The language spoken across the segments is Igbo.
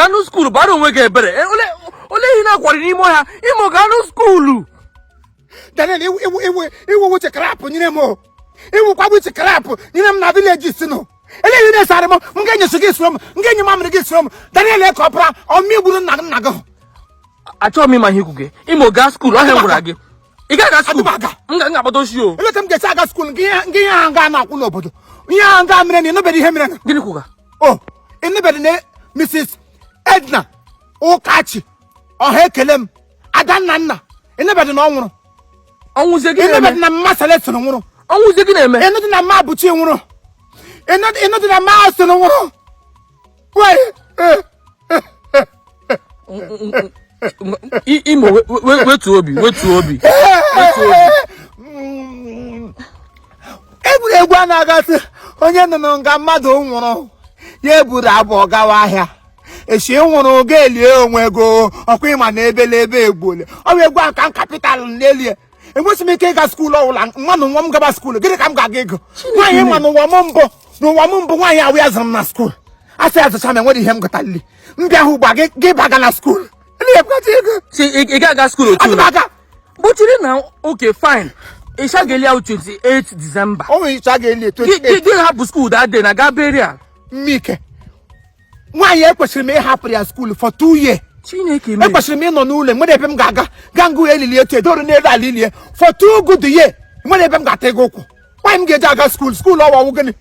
ganu school ba don we ga ebere ole hina kwari ni mo ha imo ganu school Daniel iwu wuche crap nyine mo iwu kwa wuche crap nyine m na village sino ele yine sare mo ngenye sugi srom ngenye mamre gi srom Daniel e kopra o mi gburu nna go acho mi ma hikuge imo ga school o he ngura gi iga ga school nga bodo shi o ele tem ge saga school ngi ya nga na ku n'obodo ya nga mere ni no be di he mere no gini kuga oh ene be ne Mrs Edna Okachi o he kelem adanna nna ene be no nwuru onwuze gi ene be na masale sino nwuru onwuze gi na eme ene di na ma buchi nwuru ene di na ma sino nwuru we imo wetu obi egwu anaghị onye nọ nga mmadụ nwụrụ ya eburu abụọ gawa ahịa echi nwụrụ ga elie onwe go ọkwa ịma na ebe egbole ọ bụ egwu aka kapital n'elie enwesị m ike ịga skuul ọwụla mmanụ nwa m gaba skuul gịnị ka m ga-aga ego nwaanyị ma n'ụwa m mbụ nwaanyị awụ ya zụrụ m na skuul a sị ya zụcha m enwere ihe m gụtalili m bịa hụ gba gị baga na skuul I ga school too. But you know, okay, fine. It shall get out 28 December. Oh, it shall get 28. Didn't have school that day. I got burial. Mike. Why you question me happy at school for 2 years? Chineke me. Question me no nule. When them gaga, gangu eliate, don't never lilie for 2 good years. When them got go. Why am get jaga school or working?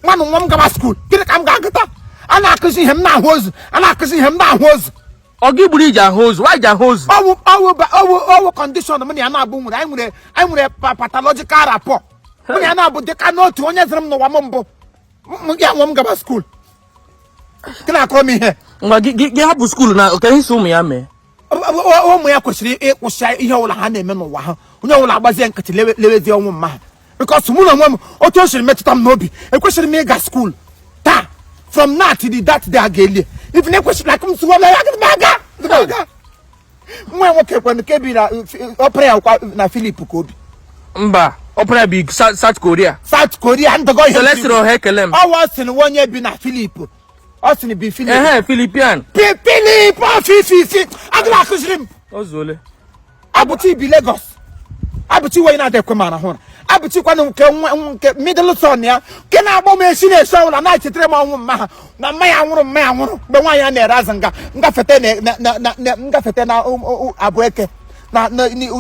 One gaba school. Get a cam gagata. I'm not kissing him now was. I'm not kissing him now was. Ogi buri ja hose, why ja hose? Our condition money ana bu I'm with pathological rapport. Money ana bu de cannot to onye zem no wamombo. Ya wam gaba school. Can I come here? Get have school na okay hin so me ya me. O mo ya kwesiri kwụsha ihe ọwụla ha na-eme n'ụwa ha. Onye ọwụla agbazie nkịtị lewezi ọnwụ mma. Because mụ na nwa m otu o siri metụta m n'obi. Ekwesịrị m ịga school. Ta from now to that day again. If you question like I'm so baga. Mwe woke kwenu kebi na opera na Philip Kobi. Mba, opera be South Korea. South Korea and the guy Celestro Hekelem. I was in one year be na Philip. Austin be Philip. Philippian. Philip Fifi. Agla kusrim. Ozole. Abuti be Lagos. Abuti we na de kwema na ho. Abuti kwa nke middle son ya ke na agbo me shine so na chitre ma onwu ma na ma ya nwuru be nwa ya na erazanga nga fete na abueke na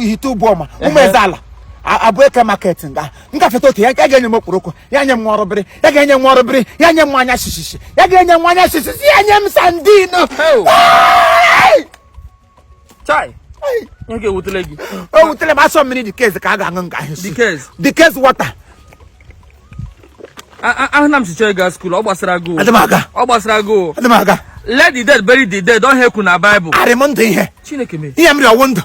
hitu boma umezala abueke market nga fete oke ya ga enye mokporoko ya nye nworo biri ya ga enye nworo biri ya nye mwanya shishishi ya ga enye mwanya shishishi ya nye msandino chai okay, wutelegi. Oh, tell him I saw many the case ka ga nga the case water. Nam si choy gas school ogbasara go. Adamaga. Let the dead bury the dead. Don't hear kuna Bible. I remember here. Chineke me. Here me wonder.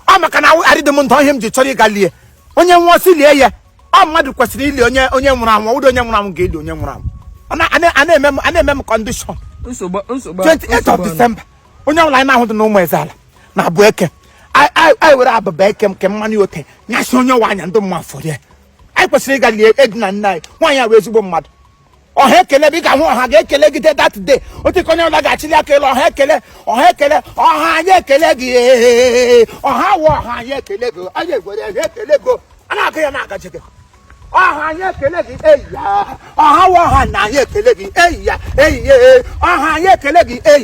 Amaka na I read the month him to chori galie. Onye nwa si lie ya. Amadu kwesiri ile onye nwuru anwu. Odo onye nwuru anwu ga-eli onye nwuru anwu. Ana emem condition. Nsogba 28th of December. Onye nwuru na hu do no mo ezala. Na Abueke. I would have a bacon can money okay. National wine and don't want for there. I was regally Edna night. Why are we mad? Or Hekele big and one Hekele that day. Or the corner like actually or Hekele or Hayekele or how Hayekele. I get where Hekele go. And I can't get it. Oh, Hayekele, eh, oh, how Hayekele, eh, oh, Hayekele, eh,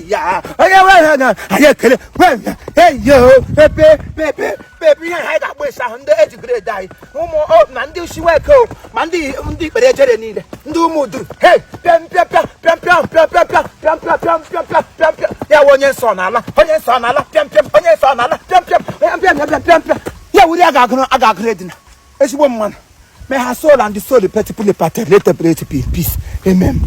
hey, yo, baby, I got ways on the edge of the die. No more old Mandy, she will go. Mandy, better need. Do mood. Hey, yeah, one yes on Allah, yeah, we are going to got great. As woman. May her soul and the soul of the people, later, peace. Amen.